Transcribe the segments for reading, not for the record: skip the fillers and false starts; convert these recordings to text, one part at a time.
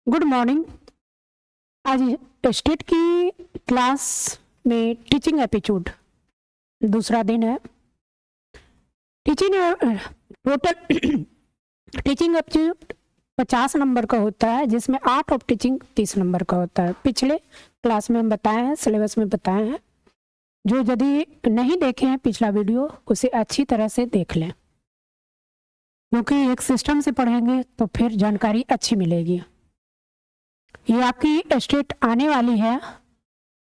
Good morning. आज state की class में टीचिंग एप्टीट्यूड दूसरा दिन है। Teaching total teaching aptitude 50 number का होता है, जिसमें आर्ट ऑफ टीचिंग 30 नंबर का होता है। पिछले क्लास में हम बताए हैं, सिलेबस में बताए हैं। जो यदि नहीं देखे हैं पिछला वीडियो, उसे अच्छी तरह से देख लें, क्योंकि एक सिस्टम से पढ़ेंगे तो फिर जानकारी अच्छी मिलेगी। ये आपकी स्टेट आने वाली है,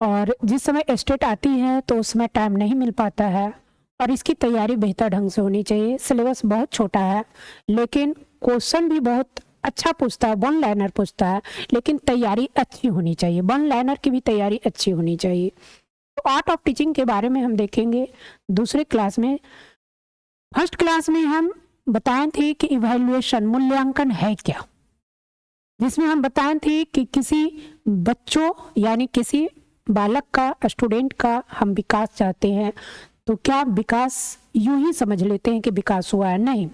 और जिस समय स्टेट आती है तो उसमें टाइम नहीं मिल पाता है, और इसकी तैयारी बेहतर ढंग से होनी चाहिए। सिलेबस बहुत छोटा है, लेकिन क्वेश्चन भी बहुत अच्छा पूछता है, वन लाइनर पूछता है, लेकिन तैयारी अच्छी होनी चाहिए। वन लाइनर की भी तैयारी अच्छी होनी चाहिए। तो आर्ट ऑफ टीचिंग के बारे में हम देखेंगे दूसरे क्लास में। फर्स्ट क्लास में हम बताए थे कि इवैल्यूएशन मूल्यांकन है क्या, जिसमें हम बताए थे कि किसी बच्चों यानी किसी बालक का, स्टूडेंट का हम विकास चाहते हैं, तो क्या विकास यूं ही समझ लेते हैं कि विकास हुआ है? नहीं।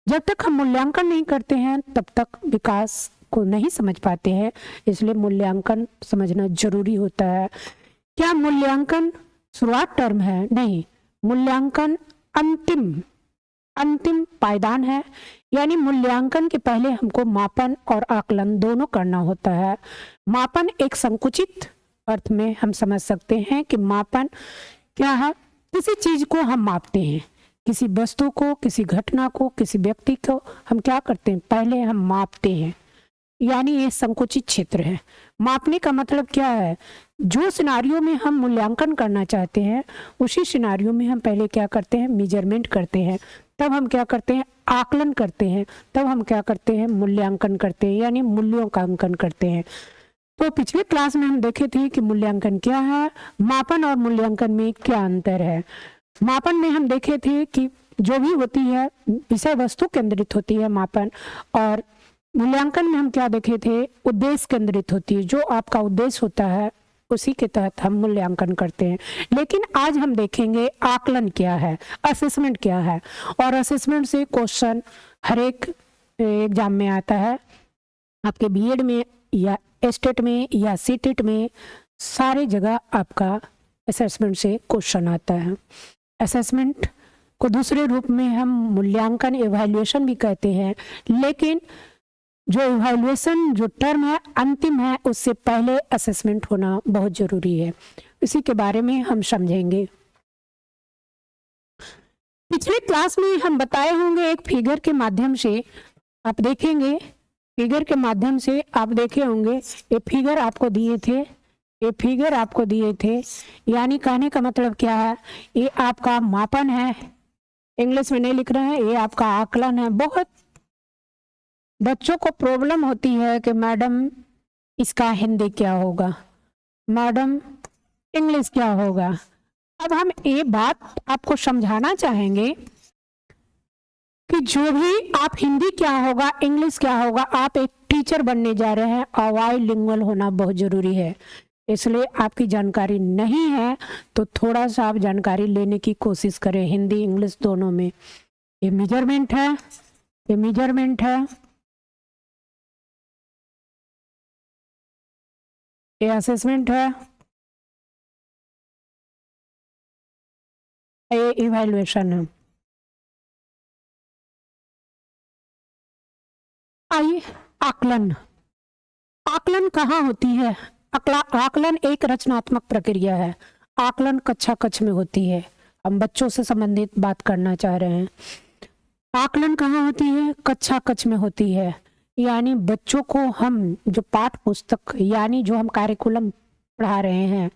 जब तक हम मूल्यांकन नहीं करते हैं तब तक विकास को नहीं समझ पाते हैं, इसलिए मूल्यांकन समझना जरूरी होता है। क्या मूल्यांकन शुरुआत टर्म है? नहीं, मूल्यांकन अंतिम पायदान है। यानी मूल्यांकन के पहले हमको मापन और आकलन दोनों करना होता है। मापन एक संकुचित अर्थ में हम समझ सकते हैं कि मापन क्या है? किसी चीज को हम मापते हैं, किसी वस्तु को, किसी घटना को, किसी व्यक्ति को हम क्या करते हैं? पहले हम मापते हैं, यानी ये संकुचित क्षेत्र है। मापने का मतलब क्या है? जो सिनारियो में हम मूल्यांकन करना चाहते हैं, उसी सिनारियो में हम पहले क्या करते हैं? मेजरमेंट करते हैं। तब हम क्या करते हैं? आकलन करते हैं। तब हम क्या करते हैं? मूल्यांकन करते हैं, यानी मूल्यों का अंकन करते हैं। तो पिछले क्लास में हम देखे थे कि मूल्यांकन क्या है, मापन और मूल्यांकन में क्या अंतर है। मापन में हम देखे थे कि जो भी होती है विषय वस्तु केंद्रित होती है मापन, और मूल्यांकन में हम क्या देखे थे? उद्देश्य केंद्रित होती है। जो आपका उद्देश्य होता है उसी के तहत हम मूल्यांकन करते हैं। लेकिन आज हम देखेंगे आकलन क्या है, असेसमेंट क्या है। और असेसमेंट से क्वेश्चन हर एक एग्जाम में आता है, आपके बीएड में या स्टेट में या सीटेट में, सारे जगह आपका असेसमेंट से क्वेश्चन आता है। असेसमेंट को दूसरे रूप में हम मूल्यांकन, इवैल्यूएशन भी कहते हैं, लेकिन जो इवैल्यूएशन जो टर्म है अंतिम है, उससे पहले असेसमेंट होना बहुत जरूरी है। इसी के बारे में हम समझेंगे। पिछले क्लास में हम बताए होंगे एक फिगर के माध्यम से, आप देखेंगे फिगर के माध्यम से आप देखे होंगे, ये फिगर आपको दिए थे, ये फिगर आपको दिए थे। यानी कहने का मतलब क्या है? ये आपका मापन है, इंग्लिश में नहीं लिख रहे हैं, ये आपका आकलन है। बहुत बच्चों को प्रॉब्लम होती है कि मैडम इसका हिंदी क्या होगा, मैडम इंग्लिश क्या होगा। अब हम ये बात आपको समझाना चाहेंगे कि जो भी आप हिंदी क्या होगा, इंग्लिश क्या होगा, आप एक टीचर बनने जा रहे हैं, बाइलिंगुअल होना बहुत जरूरी है। इसलिए आपकी जानकारी नहीं है तो थोड़ा सा आप जानकारी लेने की कोशिश करें, हिंदी इंग्लिश दोनों में। ये मेजरमेंट है, ये मेजरमेंट है, ये असेसमेंट है, ये इवैल्यूएशन है। आइए, आकलन। आकलन कहाँ होती है? आकलन एक रचनात्मक प्रक्रिया है। आकलन कक्षा कक्ष में होती है। हम बच्चों से संबंधित बात करना चाह रहे हैं। आकलन कहाँ होती है? कक्षा कक्ष में होती है। यानी बच्चों को हम जो पाठ पुस्तक यानी जो हम कार्यकुलम पढ़ा रहे हैं,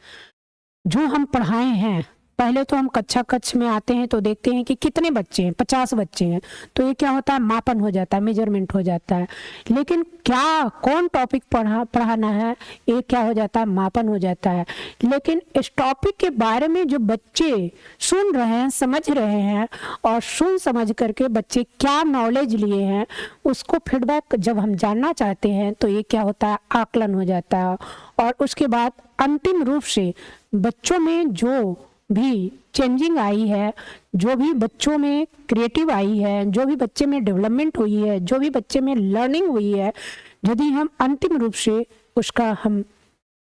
जो हम पढ़ाए हैं, पहले तो हम कक्षा कक्ष में आते हैं तो देखते हैं कि कितने बच्चे हैं, 50 बच्चे हैं, तो ये क्या होता है? मापन हो जाता है, मेजरमेंट हो जाता है। लेकिन क्या कौन टॉपिक पढ़ाना है, ये क्या हो जाता है? मापन हो जाता है। लेकिन इस टॉपिक के बारे में जो बच्चे सुन रहे हैं, समझ रहे हैं, और सुन समझ करके बच्चे क्या नॉलेज लिए हैं, उसको फीडबैक जब हम जानना चाहते हैं तो ये क्या होता है? आकलन हो जाता है। और उसके बाद अंतिम रूप से बच्चों में जो भी चेंजिंग आई है, जो भी बच्चों में क्रिएटिव आई है, जो भी बच्चे में डेवलपमेंट हुई है, जो भी बच्चे में लर्निंग हुई है, यदि हम अंतिम रूप से उसका हम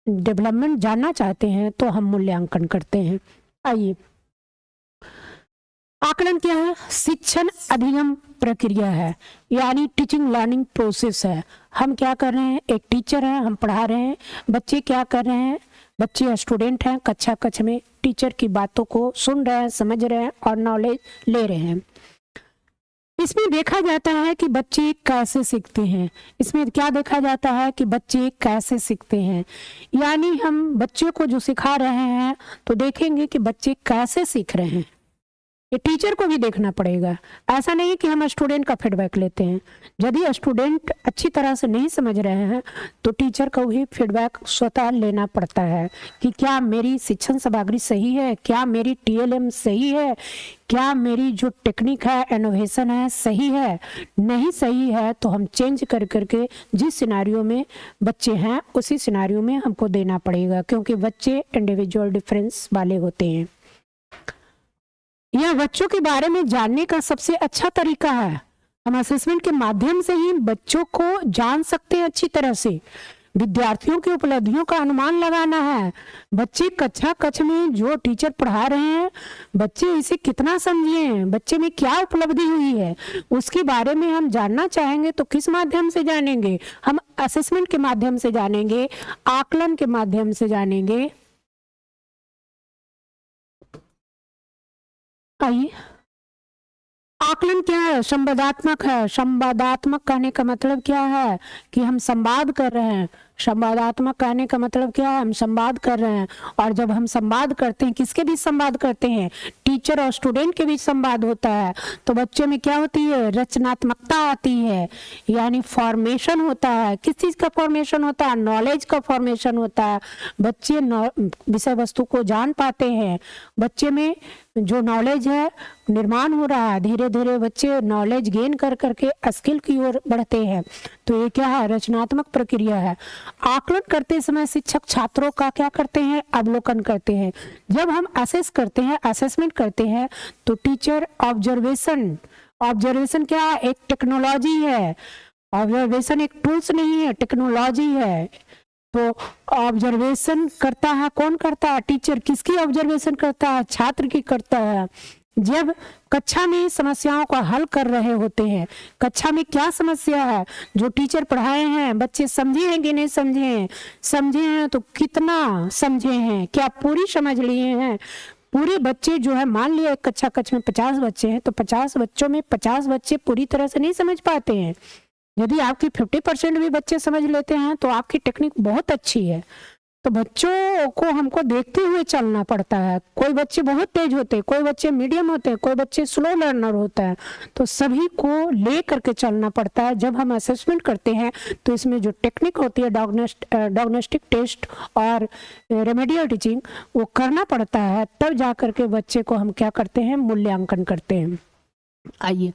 डेवलपमेंट जानना चाहते हैं तो हम मूल्यांकन करते हैं। आइए, आकलन क्या है? शिक्षण अधिगम प्रक्रिया है, यानी टीचिंग लर्निंग प्रोसेस है। हम क्या कर रहे हैं? एक टीचर है, हम पढ़ा रहे हैं, बच्चे क्या कर रहे हैं? बच्चे स्टूडेंट हैं, कक्षा कक्ष में टीचर की बातों को सुन रहे हैं, समझ रहे हैं और नॉलेज ले रहे हैं। इसमें देखा जाता है कि बच्चे कैसे सीखते हैं। इसमें क्या देखा जाता है कि बच्चे कैसे सीखते हैं, यानी हम बच्चों को जो सिखा रहे हैं तो देखेंगे कि बच्चे कैसे सीख रहे हैं। ये टीचर को भी देखना पड़ेगा। ऐसा नहीं कि हम स्टूडेंट का फीडबैक लेते हैं। यदि स्टूडेंट अच्छी तरह से नहीं समझ रहे हैं तो टीचर को भी फीडबैक स्वतः लेना पड़ता है कि क्या मेरी शिक्षण सामग्री सही है, क्या मेरी टीएलएम सही है, क्या मेरी जो टेक्निक है, इनोवेशन है, सही है। नहीं सही है तो हम चेंज कर करके जिस सिनारियो में बच्चे हैं उसी सिनारियो में हमको देना पड़ेगा, क्योंकि बच्चे इंडिविजुअल डिफरेंस वाले होते हैं। यह बच्चों के बारे में जानने का सबसे अच्छा तरीका है। हम असेसमेंट के माध्यम से ही बच्चों को जान सकते हैं अच्छी तरह से। विद्यार्थियों की उपलब्धियों का अनुमान लगाना है। बच्चे कक्षा कक्ष में जो टीचर पढ़ा रहे हैं, बच्चे इसे कितना समझे हैं, बच्चे में क्या उपलब्धि हुई है, उसके बारे में हम जानना चाहेंगे तो किस माध्यम से जानेंगे? हम असेसमेंट के माध्यम से जानेंगे, आकलन के माध्यम से जानेंगे। आइए, आकलन क्या है? संवादात्मक है। संवादात्मक कहने का मतलब क्या है कि हम संवाद कर रहे हैं। संवादात्मक कहने का मतलब क्या है? हम संवाद कर रहे हैं। और जब हम संवाद करते हैं, किसके बीच संवाद करते हैं? टीचर और स्टूडेंट के बीच संवाद होता है। तो बच्चे में क्या होती है? रचनात्मकता आती है, यानी फॉर्मेशन होता है। किस चीज का फॉर्मेशन होता है? नॉलेज का फॉर्मेशन होता है। बच्चे विषय वस्तु को जान पाते हैं। बच्चे में जो नॉलेज है निर्माण हो रहा है। धीरे धीरे बच्चे नॉलेज गेन कर करके स्किल की ओर बढ़ते हैं। तो ये क्या है? रचनात्मक प्रक्रिया है। आकलन करते समय शिक्षक छात्रों का क्या करते हैं? अवलोकन करते हैं। जब हम असेस करते हैं, असेसमेंट करते हैं, तो टीचर ऑब्जर्वेशन, ऑब्जर्वेशन क्या है? एक टेक्नोलॉजी है। ऑब्जर्वेशन एक टूल्स नहीं है, टेक्नोलॉजी है। तो ऑब्जर्वेशन करता है कौन? करता है टीचर। किसकी ऑब्जर्वेशन करता है? छात्र की करता है। जब कक्षा में समस्याओं का हल कर रहे होते हैं, कक्षा में क्या समस्या है, जो टीचर पढ़ाए हैं बच्चे समझे हैं कि नहीं समझे हैं? समझे हैं तो कितना समझे हैं? क्या पूरी समझ लिए हैं? पूरे बच्चे जो है, मान लिया एक कक्षा कक्ष में 50 बच्चे हैं तो 50 बच्चों में 50 बच्चे पूरी तरह से नहीं समझ पाते हैं। यदि आपकी 50% भी बच्चे समझ लेते हैं तो आपकी टेक्निक बहुत अच्छी है। तो बच्चों को हमको देखते हुए चलना पड़ता है। कोई बच्चे बहुत तेज होते हैं, कोई बच्चे मीडियम होते हैं, कोई बच्चे स्लो लर्नर होता है। तो सभी को ले करके चलना पड़ता है। जब हम असेसमेंट करते हैं तो इसमें जो टेक्निक होती है, डायग्नोस्टिक टेस्ट और रेमेडियल टीचिंग, वो करना पड़ता है। तब जा करके बच्चे को हम क्या करते हैं? मूल्यांकन करते हैं। आइए,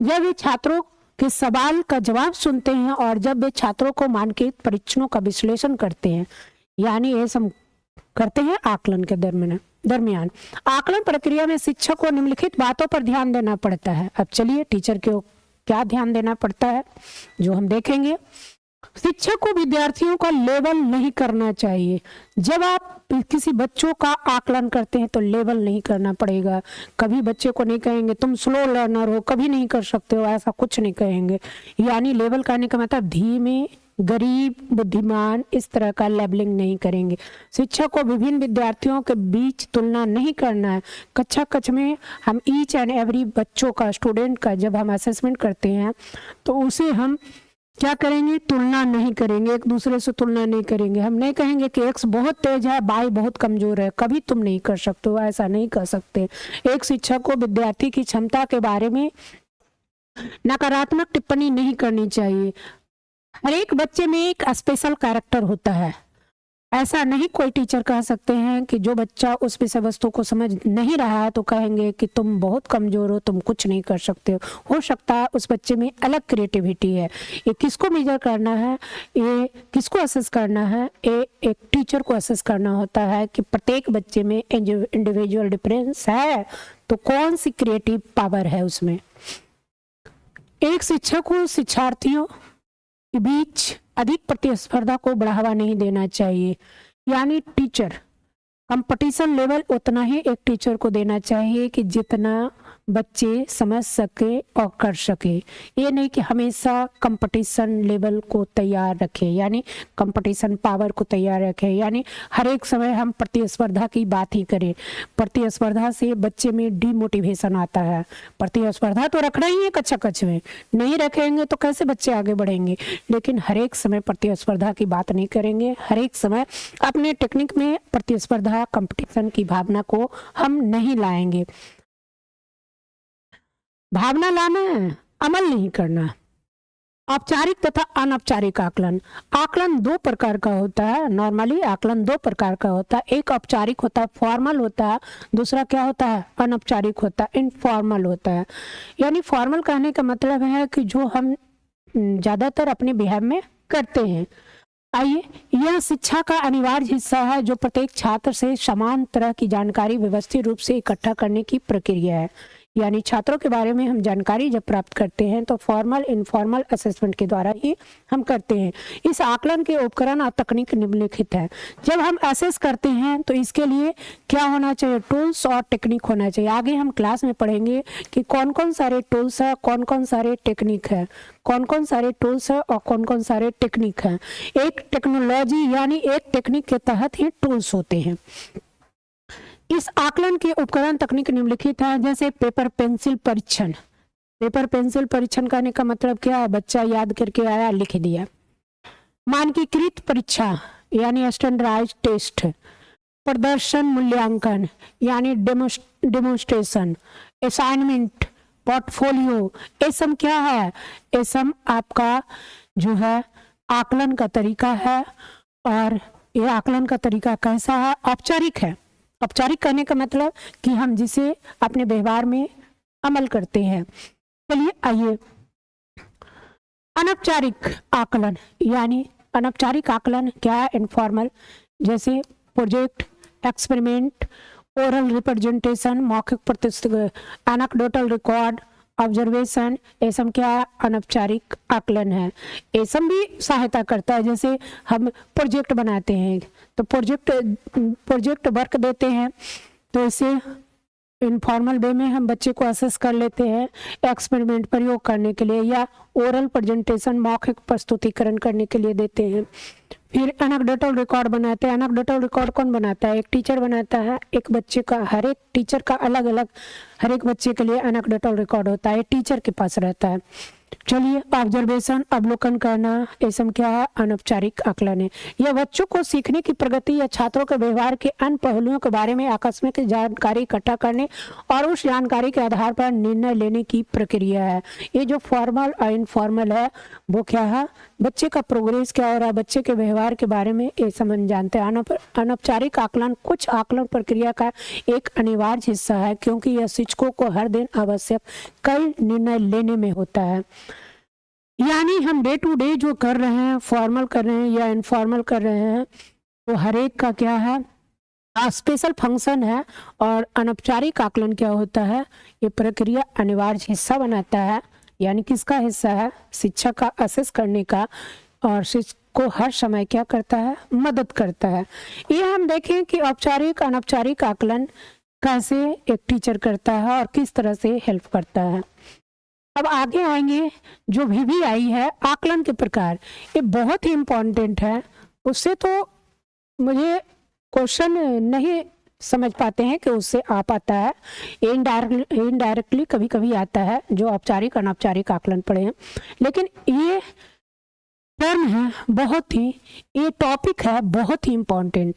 जब ये छात्रों के सवाल का जवाब सुनते हैं और जब वे छात्रों को मानकीकृत परीक्षणों का विश्लेषण करते हैं, यानी ये सब करते हैं आकलन के दरमियान। आकलन प्रक्रिया में शिक्षक को निम्नलिखित बातों पर ध्यान देना पड़ता है। अब चलिए, टीचर को क्या ध्यान देना पड़ता है जो हम देखेंगे। शिक्षक को विद्यार्थियों का लेवल नहीं करना चाहिए। जब आप किसी बच्चों का आकलन करते हैं तो लेवल नहीं करना पड़ेगा। कभी बच्चे को नहीं कहेंगे तुम स्लो लर्नर हो, कभी नहीं कर सकते हो, ऐसा कुछ नहीं कहेंगे। यानी लेवल करने का मतलब धीमे, गरीब, बुद्धिमान, इस तरह का लेबलिंग नहीं करेंगे। शिक्षक को विभिन्न विद्यार्थियों के बीच तुलना नहीं करना है। कक्षा कक्ष में हम ईच एंड एवरी बच्चों का, स्टूडेंट का जब हम असेसमेंट करते हैं तो उसे हम क्या करेंगे? तुलना नहीं करेंगे, एक दूसरे से तुलना नहीं करेंगे। हम नहीं कहेंगे कि एक्स बहुत तेज है, बाई बहुत कमजोर है, कभी तुम नहीं कर सकते हो, ऐसा नहीं कर सकते। एक शिक्षक को विद्यार्थी की क्षमता के बारे में नकारात्मक टिप्पणी नहीं करनी चाहिए। हर एक बच्चे में एक स्पेशल कैरेक्टर होता है। ऐसा नहीं कोई टीचर कह सकते हैं कि जो बच्चा उस विषय वस्तु को समझ नहीं रहा है तो कहेंगे कि तुम बहुत कमजोर हो, तुम कुछ नहीं कर सकते हो सकता है उस बच्चे में अलग क्रिएटिविटी है। ये किसको मेजर करना है, ये किसको असेस करना है? ये एक टीचर को असेस करना होता है कि प्रत्येक बच्चे में इंडिविजुअल डिफरेंस है तो कौन सी क्रिएटिव पावर है उसमें। एक शिक्षक को शिक्षार्थियों के बीच अधिक प्रतिस्पर्धा को बढ़ावा नहीं देना चाहिए। यानी टीचर कंपटीशन लेवल उतना ही एक टीचर को देना चाहिए कि जितना बच्चे समझ सके और कर सके। ये नहीं कि हमेशा कंपटीशन लेवल को तैयार रखे, यानी कंपटीशन पावर को तैयार रखे, यानी हर एक समय हम प्रतिस्पर्धा की बात ही करें। प्रतिस्पर्धा से बच्चे में डिमोटिवेशन आता है। प्रतिस्पर्धा तो रखना ही है कच्चा कच में, नहीं रखेंगे तो कैसे बच्चे आगे बढ़ेंगे। लेकिन हर एक समय प्रतिस्पर्धा की बात नहीं करेंगे, हर एक समय अपने टेक्निक में प्रतिस्पर्धा कंपटीशन की भावना को हम नहीं लाएंगे। भावना लाना है, अमल नहीं करना। औपचारिक तथा अनौपचारिक आकलन। आकलन दो प्रकार का होता है। नॉर्मली आकलन दो प्रकार का होता है। एक औपचारिक होता है, फॉर्मल होता है। दूसरा क्या होता है, अनौपचारिक होता है, इनफॉर्मल होता है। यानी फॉर्मल कहने का मतलब है कि जो हम ज़्यादातर अपने बिहेव में करते हैं। आइए, यह शिक्षा का अनिवार्य हिस्सा है जो प्रत्येक छात्र से समान तरह की जानकारी व्यवस्थित रूप से इकट्ठा करने की प्रक्रिया है। यानी छात्रों के बारे में हम जानकारी जब प्राप्त करते हैं तो फॉर्मल इनफॉर्मल असेसमेंट के द्वारा ही हम करते हैं। इस आकलन के उपकरण और तकनीक निम्नलिखित है। जब हम असेस करते हैं तो इसके लिए क्या होना चाहिए, टूल्स और टेक्निक होना चाहिए। आगे हम क्लास में पढ़ेंगे कि कौन कौन सारे टूल्स है, कौन कौन सारे टेक्निक है, कौन कौन सारे टूल्स है और कौन कौन सारे टेक्निक है। एक टेक्नोलॉजी यानी एक टेक्निक के तहत ही टूल्स होते हैं। इस आकलन के उपकरण तकनीक निम्नलिखित है। जैसे पेपर पेंसिल परीक्षण। पेपर पेंसिल परीक्षण करने का मतलब क्या है, बच्चा याद करके आया, लिख दिया। मानकीकृत परीक्षा यानी स्टैंडर्डाइज्ड टेस्ट। प्रदर्शन मूल्यांकन यानी डेमोन्स्ट्रेशन। असाइनमेंट, पोर्टफोलियो, ये सब क्या है, ये सब आपका जो है आकलन का तरीका है। और ये आकलन का तरीका कैसा है, औपचारिक है। औपचारिक कहने का मतलब कि हम जिसे अपने व्यवहार में अमल करते हैं। चलिए आइए, अनौपचारिक आकलन। यानी अनौपचारिक आकलन क्या है, इनफॉर्मल, जैसे प्रोजेक्ट, एक्सपेरिमेंट, ओरल रिप्रेजेंटेशन, मौखिक प्रस्तुति, एनेक्डोटल रिकॉर्ड, ऑब्जर्वेशन, ये सब क्या है, अनौपचारिक आकलन है। ये सब भी सहायता करता है। जैसे हम प्रोजेक्ट बनाते हैं तो प्रोजेक्ट वर्क देते हैं तो इसे इनफॉर्मल वे में हम बच्चे को असेस कर लेते हैं एक्सपेरिमेंट प्रयोग करने के लिए, या ओरल प्रेजेंटेशन मौखिक प्रस्तुतिकरण करने के लिए देते हैं। फिर एनेक्डोटल रिकॉर्ड बनाते हैं। एनेक्डोटल रिकॉर्ड कौन बनाता है, एक टीचर बनाता है। एक बच्चे का, हर एक टीचर का अलग अलग, हर एक बच्चे के लिए एनेक्डोटल रिकॉर्ड होता है, टीचर के पास रहता है। चलिए, ऑब्जर्वेशन, अवलोकन करना, ये सब क्या है, अनौपचारिक आकलन है। यह बच्चों को सीखने की प्रगति या छात्रों के व्यवहार के अन्य पहलुओं के बारे में आकस्मिक जानकारी इकट्ठा करने और उस जानकारी के आधार पर निर्णय लेने की प्रक्रिया है। ये जो फॉर्मल और इनफॉर्मल है वो क्या है, बच्चे का प्रोग्रेस क्या हो रहा है, बच्चे के व्यवहार के बारे में ये सब हम जानते हैं। अनौपचारिक आकलन कुछ आकलन प्रक्रिया का एक अनिवार्य हिस्सा है, क्योंकि यह शिक्षकों को हर दिन आवश्यक कई निर्णय लेने में होता है। यानी हम डे टू डे जो कर रहे हैं, फॉर्मल कर रहे हैं या इनफॉर्मल कर रहे हैं, तो हर एक का क्या है, स्पेशल फंक्शन है। और अनौपचारिक आकलन क्या होता है, ये प्रक्रिया अनिवार्य हिस्सा बनाता है। यानी किसका हिस्सा है, शिक्षा का असेस करने का, और शिक्षक को हर समय क्या करता है, मदद करता है। ये हम देखें कि औपचारिक अनौपचारिक आकलन कैसे एक टीचर करता है और किस तरह से हेल्प करता है। अब आगे आएंगे, जो भी आई है आकलन के प्रकार, ये बहुत ही इम्पोर्टेंट है। उससे तो मुझे क्वेश्चन नहीं समझ पाते हैं कि उससे आ पाता है, इनडायरेक्टली कभी कभी आता है, जो औपचारिक अनौपचारिक आकलन पढ़े हैं। लेकिन ये टर्म है बहुत ही, ये टॉपिक है बहुत ही इम्पोर्टेंट।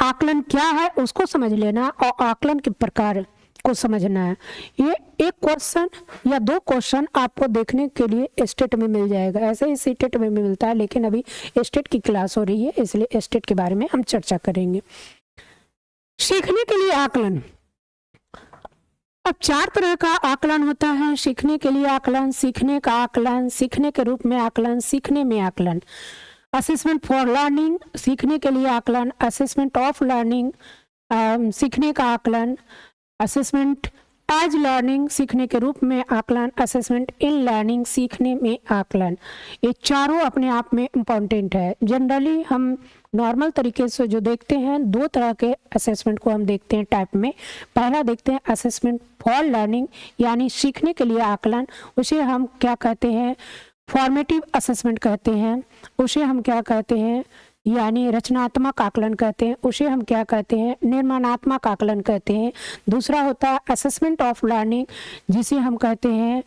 आकलन क्या है उसको समझ लेना और आकलन के प्रकार को समझना है। ये एक क्वेश्चन या दो क्वेश्चन आपको देखने के लिए स्टेट में मिल जाएगा, ऐसे ही स्टेट में मिलता है, लेकिन अभी स्टेट की क्लास हो रही है इसलिए स्टेट के बारे में हम चर्चा करेंगे। सीखने के लिए आकलन, अब 4 तरह का आकलन होता है। सीखने के लिए आकलन, सीखने का आकलन, सीखने के रूप में आकलन, सीखने में आकलन। असेसमेंट फॉर लर्निंग, सीखने के लिए आकलन। असेसमेंट ऑफ लर्निंग, सीखने का आकलन। असेसमेंट एज लर्निंग सीखने के रूप में आकलन, असेसमेंट इन लर्निंग सीखने में आकलन, ये चारों अपने आप में इम्पॉर्टेंट है। जनरली हम नॉर्मल तरीके से जो देखते हैं, दो तरह के असेसमेंट को हम देखते हैं टाइप में। पहला देखते हैं असेसमेंट फॉर लर्निंग, यानी सीखने के लिए आकलन, उसे हम क्या कहते हैं, फॉर्मेटिव असेसमेंट कहते हैं। उसे हम क्या कहते हैं, यानी रचनात्मक आकलन कहते हैं। उसे हम क्या कहते हैं, निर्माणात्मक आकलन कहते हैं। दूसरा होता है असेसमेंट ऑफ लर्निंग, जिसे हम कहते हैं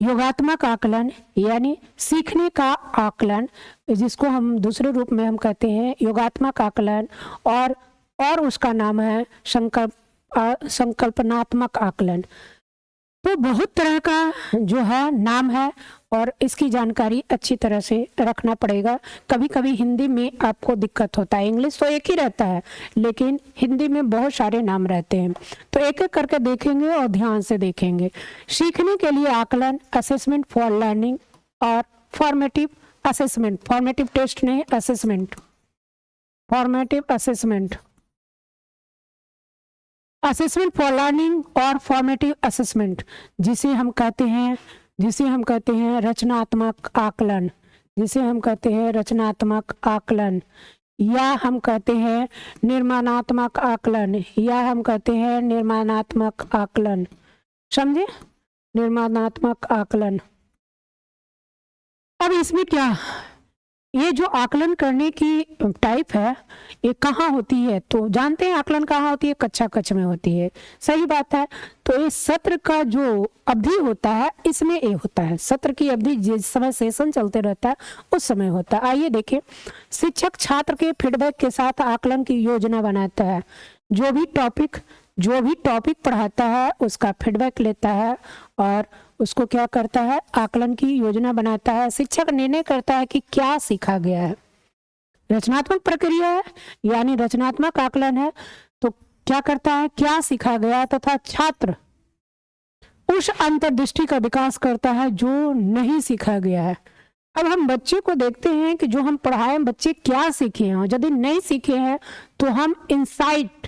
योगात्मक आकलन, यानी सीखने का आकलन, जिसको हम दूसरे रूप में हम कहते हैं योगात्मक आकलन, और उसका नाम है संकल्पनात्मक आकलन। तो बहुत तरह का जो है नाम है और इसकी जानकारी अच्छी तरह से रखना पड़ेगा। कभी कभी हिंदी में आपको दिक्कत होता है, इंग्लिश तो एक ही रहता है लेकिन हिंदी में बहुत सारे नाम रहते हैं। तो एक एक करके देखेंगे और ध्यान से देखेंगे। सीखने के लिए आकलन, असेसमेंट फॉर लर्निंग और फॉर्मेटिव असेसमेंट, फॉर्मेटिव टेस्ट नहीं, assessment, formative assessment, assessment for learning और फॉर्मेटिव असेसमेंट, जिसे हम कहते हैं रचनात्मक आकलन, जिसे हम कहते हैं रचनात्मक आकलन, या हम कहते हैं निर्माणात्मक आकलन, या हम कहते हैं निर्माणात्मक आकलन। समझे, निर्माणात्मक आकलन। अब इसमें क्या, ये जो आकलन करने की टाइप है ये कहाँ होती है, तो जानते हैं आकलन कहाँ होती है, कक्षा कक्ष में होती है। सही बात है। तो ये सत्र का जो अवधि होता है इसमें ये होता है, सत्र की अवधि जिस समय सेशन चलते रहता है उस समय होता है। आइए देखें, शिक्षक छात्र के फीडबैक के साथ आकलन की योजना बनाता है। जो भी टॉपिक पढ़ाता है उसका फीडबैक लेता है और उसको क्या करता है, आकलन की योजना बनाता है। शिक्षक निर्णय करता है कि क्या सीखा गया है। रचनात्मक प्रक्रिया है, यानी रचनात्मक आकलन है। तो क्या करता है, क्या सीखा गया, तथा छात्र उस अंतर्दृष्टि का विकास करता है जो नहीं सीखा गया है। अब हम बच्चे को देखते हैं कि जो हम पढ़ाएं बच्चे क्या सीखे हैं, और यदि नहीं सीखे हैं तो हम इंसाइट,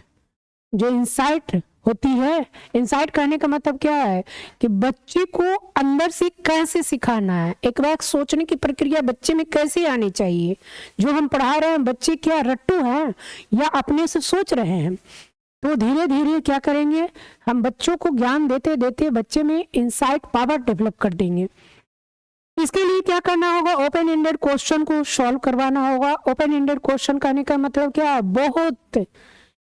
जो इंसाइट होती है, इंसाइट करने का मतलब क्या है कि बच्चे को अंदर से कैसे सिखाना है, एक बार सोचने की प्रक्रिया बच्चे में कैसे आनी चाहिए। जो हम पढ़ा रहे हैं बच्चे क्या रट्टू हैं या अपने से सोच रहे हैं। तो धीरे धीरे क्या करेंगे, हम बच्चों को ज्ञान देते देते बच्चे में इंसाइट पावर डेवलप कर देंगे। इसके लिए क्या करना होगा, ओपन एंडेड क्वेश्चन को सॉल्व करवाना होगा। ओपन एंडेड क्वेश्चन करने का मतलब क्या है, बहुत,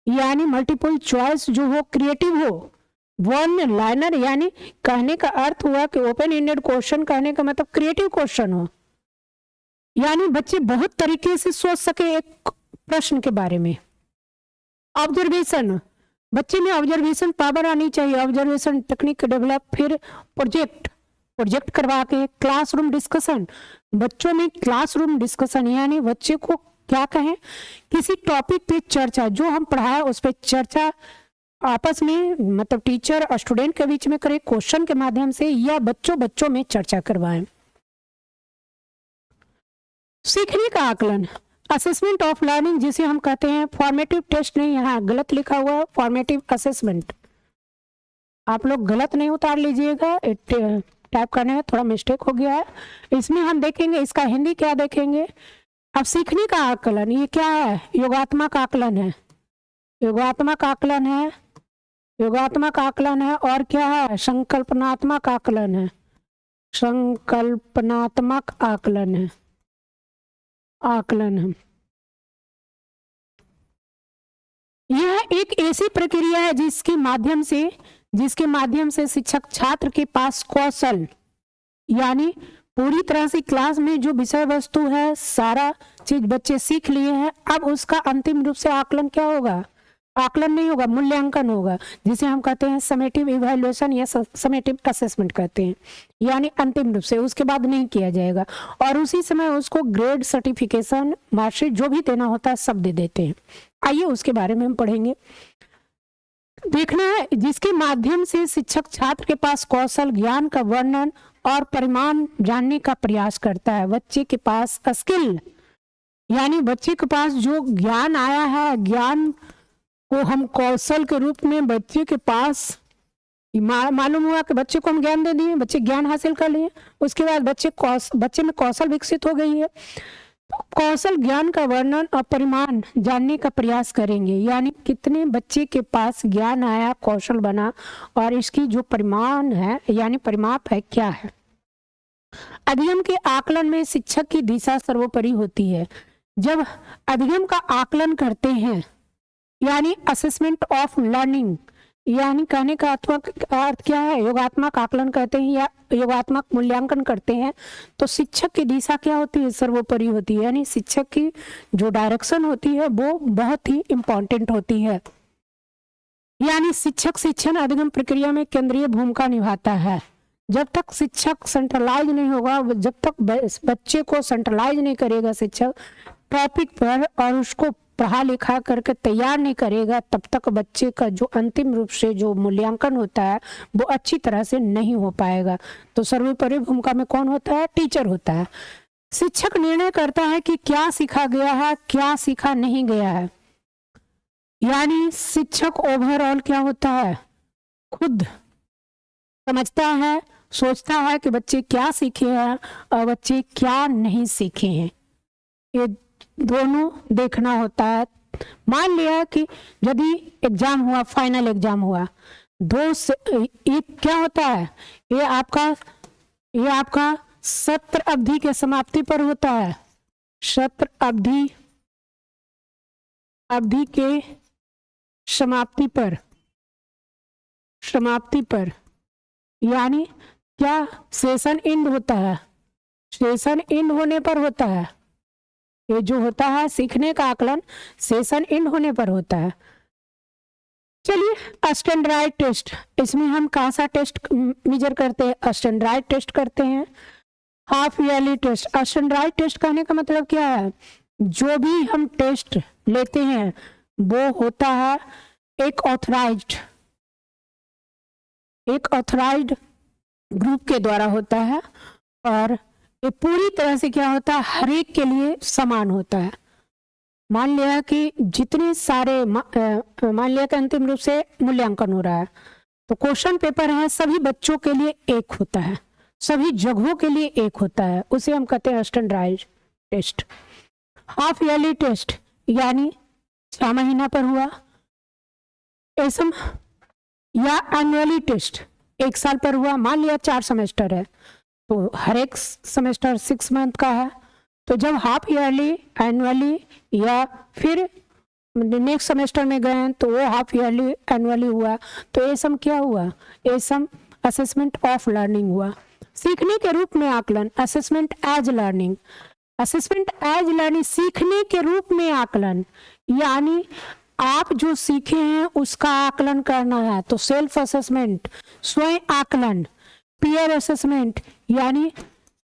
यानी मल्टीपल चॉइस जो हो, क्रिएटिव हो, वन लाइनर, यानी कहने का अर्थ हुआ कि ओपन एंडेड क्वेश्चन कहने का मतलब क्रिएटिव क्वेश्चन हो, यानी बच्चे बहुत तरीके से सोच सके एक प्रश्न के बारे में। ऑब्जर्वेशन, बच्चे में ऑब्जर्वेशन पावर आनी चाहिए, ऑब्जर्वेशन टेक्निक डेवलप। फिर प्रोजेक्ट करवा के क्लासरूम डिस्कशन, बच्चों में क्लासरूम डिस्कशन, यानी बच्चे को क्या कहें, किसी टॉपिक पे चर्चा, जो हम पढ़ाए उस पे चर्चा आपस में, मतलब टीचर और स्टूडेंट के बीच में करें क्वेश्चन के माध्यम से, या बच्चों में चर्चा करवाएं। सीखने का आकलन, असेसमेंट ऑफ लर्निंग, जिसे हम कहते हैं फॉर्मेटिव टेस्ट, नहीं यहाँ गलत लिखा हुआ है, फॉर्मेटिव असेसमेंट। आप लोग गलत नहीं उतार लीजिएगा, टाइप करने में थोड़ा मिस्टेक हो गया है। इसमें हम देखेंगे इसका हिंदी क्या देखेंगे। अब सीखने का आकलन ये क्या है, योगात्मक आकलन है, योगात्मक आकलन है, योगात्मक आकलन है। और क्या है, संकल्पनात्मक आकलन है, संकल्पनात्मक आकलन है, आकलन है। यह एक ऐसी प्रक्रिया है जिसके माध्यम से शिक्षक छात्र के पास कौशल, यानी पूरी तरह से क्लास में जो विषय वस्तु है सारा चीज बच्चे सीख लिए हैं। अब उसका अंतिम रूप से आकलन क्या होगा, आकलन नहीं होगा, मूल्यांकन होगा, जिसे हम कहते हैं समेटिव इवैल्यूएशन या समेटिव असेसमेंट कहते हैं। यानी अंतिम रूप से उसके बाद नहीं किया जाएगा और उसी समय उसको ग्रेड, सर्टिफिकेशन, मार्कशीट जो भी देना होता है सब दे देते हैं। आइए उसके बारे में हम पढ़ेंगे। देखना है जिसके माध्यम से शिक्षक छात्र के पास कौशल, ज्ञान का वर्णन और परिमाण जानने का प्रयास करता है। बच्चे के पास स्किल, यानी बच्चे के पास जो ज्ञान आया है, ज्ञान को हम कौशल के रूप में बच्चे के पास मालूम हुआ कि बच्चे को हम ज्ञान दे दिए, बच्चे ज्ञान हासिल कर लिए, उसके बाद बच्चे में कौशल विकसित हो गई है। तो कौशल ज्ञान का वर्णन और परिमाण जानने का प्रयास करेंगे, यानी कितने बच्चे के पास ज्ञान आया, कौशल बना, और इसकी जो परिमाण है यानी परिमाप है क्या है। अधिगम के आकलन में शिक्षक की दिशा सर्वोपरि होती है। जब अधिगम का आकलन करते हैं यानी असेसमेंट ऑफ लर्निंग, यानी कहने का अर्थ क्या है, योगात्मक आकलन कहते हैं या योगात्मक मूल्यांकन करते हैं, तो शिक्षक की दिशा क्या होती है, सर्वोपरि होती है। यानी शिक्षक की जो डायरेक्शन होती है वो बहुत ही इम्पोर्टेंट होती है। यानी शिक्षक शिक्षण अधिगम प्रक्रिया में केंद्रीय भूमिका निभाता है। जब तक शिक्षक सेंट्रलाइज नहीं होगा, जब तक बच्चे को सेंट्रलाइज नहीं करेगा शिक्षक टॉपिक पर और उसको पढ़ा लिखा करके तैयार नहीं करेगा, तब तक बच्चे का जो अंतिम रूप से जो मूल्यांकन होता है वो अच्छी तरह से नहीं हो पाएगा। तो सर्वोपरि भूमिका में कौन होता है, टीचर होता है। शिक्षक निर्णय करता है कि क्या सीखा गया है, क्या सीखा नहीं गया है। यानी शिक्षक ओवरऑल क्या होता है, खुद समझता है, सोचता है कि बच्चे क्या सीखे हैं और बच्चे क्या नहीं सीखे हैं, ये दोनों देखना होता है। मान लिया कि यदि एग्जाम हुआ, फाइनल एग्जाम हुआ, ये क्या होता है, ये आपका सत्र अवधि के समाप्ति पर होता है, सत्र अवधि के समाप्ति पर यानी क्या सेशन एंड होता है, सेशन एंड होने पर होता है। ये जो होता है सीखने का आकलन सेशन एंड होने पर होता है। चलिए स्टैंडर्ड टेस्ट, इसमें हम कौन सा टेस्ट मेजर करते हैं, स्टैंडर्ड टेस्ट करते हैं। Half yearly test, standard test कहने का मतलब क्या है, जो भी हम टेस्ट लेते हैं वो होता है एक ऑथराइज्ड ग्रुप के द्वारा होता है, और ये पूरी तरह से क्या होता है, हर एक के लिए समान होता है। मान लिया कि जितने सारे मान लिया कि अंतिम रूप से मूल्यांकन हो रहा है, तो क्वेश्चन पेपर है सभी बच्चों के लिए एक होता है, सभी जगहों के लिए एक होता है, उसे हम कहते हैं standardised test. Half yearly test यानी 6 महीना पर हुआ, एसम या एनुअली टेस्ट 1 साल पर हुआ। मान लिया 4 सेमेस्टर है तो हर एक सेमेस्टर 6 मंथ का है, तो जब हाफ ईयरली, एनुअली या फिर नेक्स्ट सेमेस्टर में गए तो वो हाफ ईयरली, एनुअली हुआ, तो ये सम क्या हुआ, ये सम असेसमेंट ऑफ लर्निंग हुआ। सीखने के रूप में आकलन, assessment as learning, assessment as learning सीखने के रूप में आकलन, यानी आप जो सीखे हैं उसका आकलन करना है, तो सेल्फ असेसमेंट, स्वयं आकलन। पीयर असेसमेंट यानी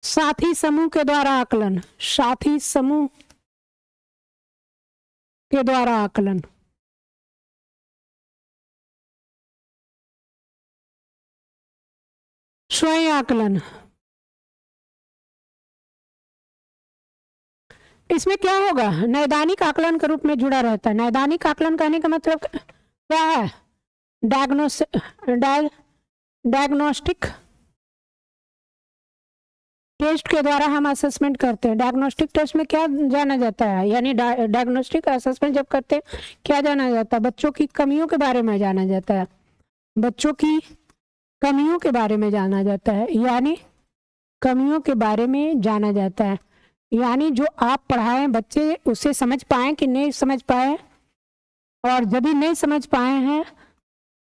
साथी समूह के द्वारा आकलन, साथी समूह के द्वारा आकलन। स्वयं आकलन, इसमें क्या होगा, नैदानिक आकलन के रूप में जुड़ा रहता है। नैदानिक आकलन कहने का मतलब क्या है, डायग्नोस्टिक टेस्ट के द्वारा हम असेसमेंट करते हैं। डायग्नोस्टिक टेस्ट में क्या जाना जाता है, यानी डायग्नोस्टिक असेसमेंट जब करते हैं क्या जाना जाता है, बच्चों की कमियों के बारे में जाना जाता है, बच्चों की कमियों के बारे में जाना जाता है, यानी कमियों के बारे में जाना जाता है, यानी जो आप पढ़ाएं बच्चे उसे समझ पाएं कि नहीं समझ पाए, और यदि नहीं समझ पाए हैं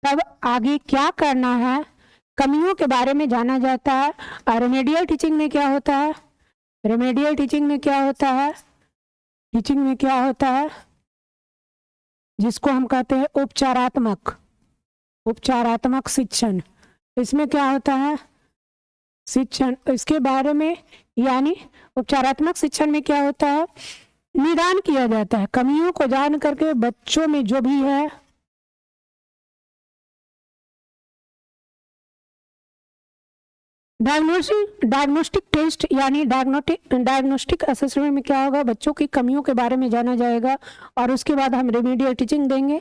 तब आगे क्या करना है, कमियों के बारे में जाना जाता है। और रेमेडियल टीचिंग में क्या होता है, रेमेडियल टीचिंग में क्या होता है, टीचिंग में क्या होता है जिसको हम कहते हैं उपचारात्मक शिक्षण। इसमें क्या होता है, शिक्षण, इसके बारे में, यानी उपचारात्मक शिक्षण में क्या होता है, निदान किया जाता है, कमियों को जान करके बच्चों में जो भी है डायग्नोस्टिक टेस्ट यानी डायग्नोस्टिक असेसमेंट में क्या होगा, बच्चों की कमियों के बारे में जाना जाएगा और उसके बाद हम रेमेडियल टीचिंग देंगे।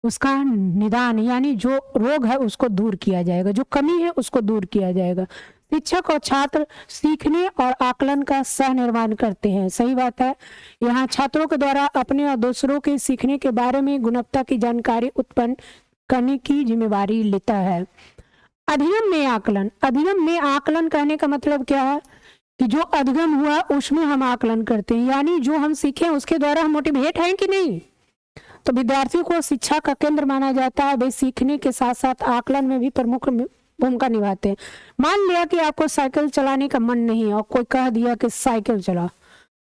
उसका निदान यानी जो रोग है उसको दूर किया जाएगा, जो कमी है उसको दूर किया जाएगा। शिक्षक और छात्र सीखने और आकलन का सह निर्माण करते हैं, सही बात है। यहाँ छात्रों के द्वारा अपने और दूसरों के सीखने के बारे में गुणवत्ता की जानकारी उत्पन्न करने की जिम्मेवारी लेता है। अधिगम में आकलन, अधिगम में आकलन कहने का मतलब क्या है कि जो अधिगम हुआ उसमें हम आकलन करते हैं, यानी जो हम सीखे उसके द्वारा हम मोटिवेट हैं कि नहीं। तो विद्यार्थियों को शिक्षा का केंद्र माना जाता है, वे सीखने के साथ साथ आकलन में भी प्रमुख भूमिका निभाते हैं। मान लिया कि आपको साइकिल चलाने का मन नहीं है और कोई कह दिया कि साइकिल चला,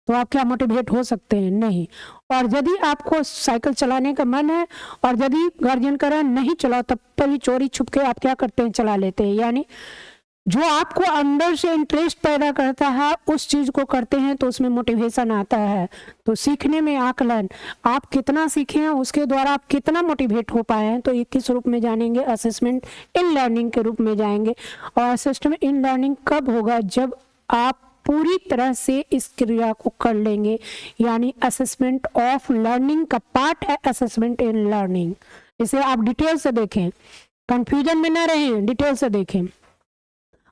तो आप क्या मोटिवेट हो सकते हैं? नहीं। और यदि आपको साइकिल चलाने का मन है और यदि गार्जियन कह रहा है नहीं चलाओ, तब पर भी चोरी छुप के आप क्या करते हैं? चला लेते हैं। यानी जो आपको अंदर से इंटरेस्ट पैदा करता है उस चीज को करते हैं तो उसमें मोटिवेशन आता है। तो सीखने में आकलन, आप कितना सीखे हैं उसके द्वारा आप कितना मोटिवेट हो पाए हैं, तो ये किस रूप में जानेंगे? असेसमेंट इन लर्निंग के रूप में जाएंगे। और असेसमेंट इन लर्निंग कब होगा? जब आप पूरी तरह से इस क्रिया को कर लेंगे, यानी असेसमेंट ऑफ लर्निंग का पार्ट है असेसमेंट इन लर्निंग। इसे आप डिटेल से देखें, कंफ्यूजन में ना रहें, डिटेल से देखें।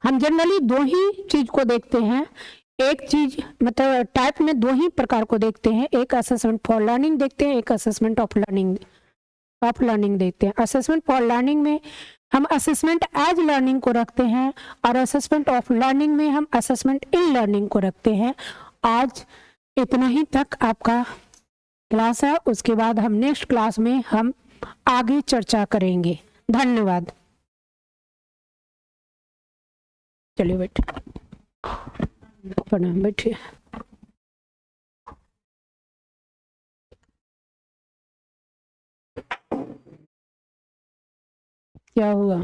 हम जनरली दो ही चीज को देखते हैं, एक चीज मतलब टाइप में दो ही प्रकार को देखते हैं, एक असेसमेंट फॉर लर्निंग देखते हैं, एक असेसमेंट ऑफ लर्निंग देखते हैं। असेसमेंट फॉर लर्निंग में हम असेसमेंट एज लर्निंग को रखते हैं और असेसमेंट ऑफ लर्निंग में हम असेसमेंट इन लर्निंग को रखते हैं। आज इतना ही तक आपका क्लास है, उसके बाद हम नेक्स्ट क्लास में हम आगे चर्चा करेंगे। धन्यवाद। चलिए बैठिए, प्रणाम, बैठिए। क्या हुआ?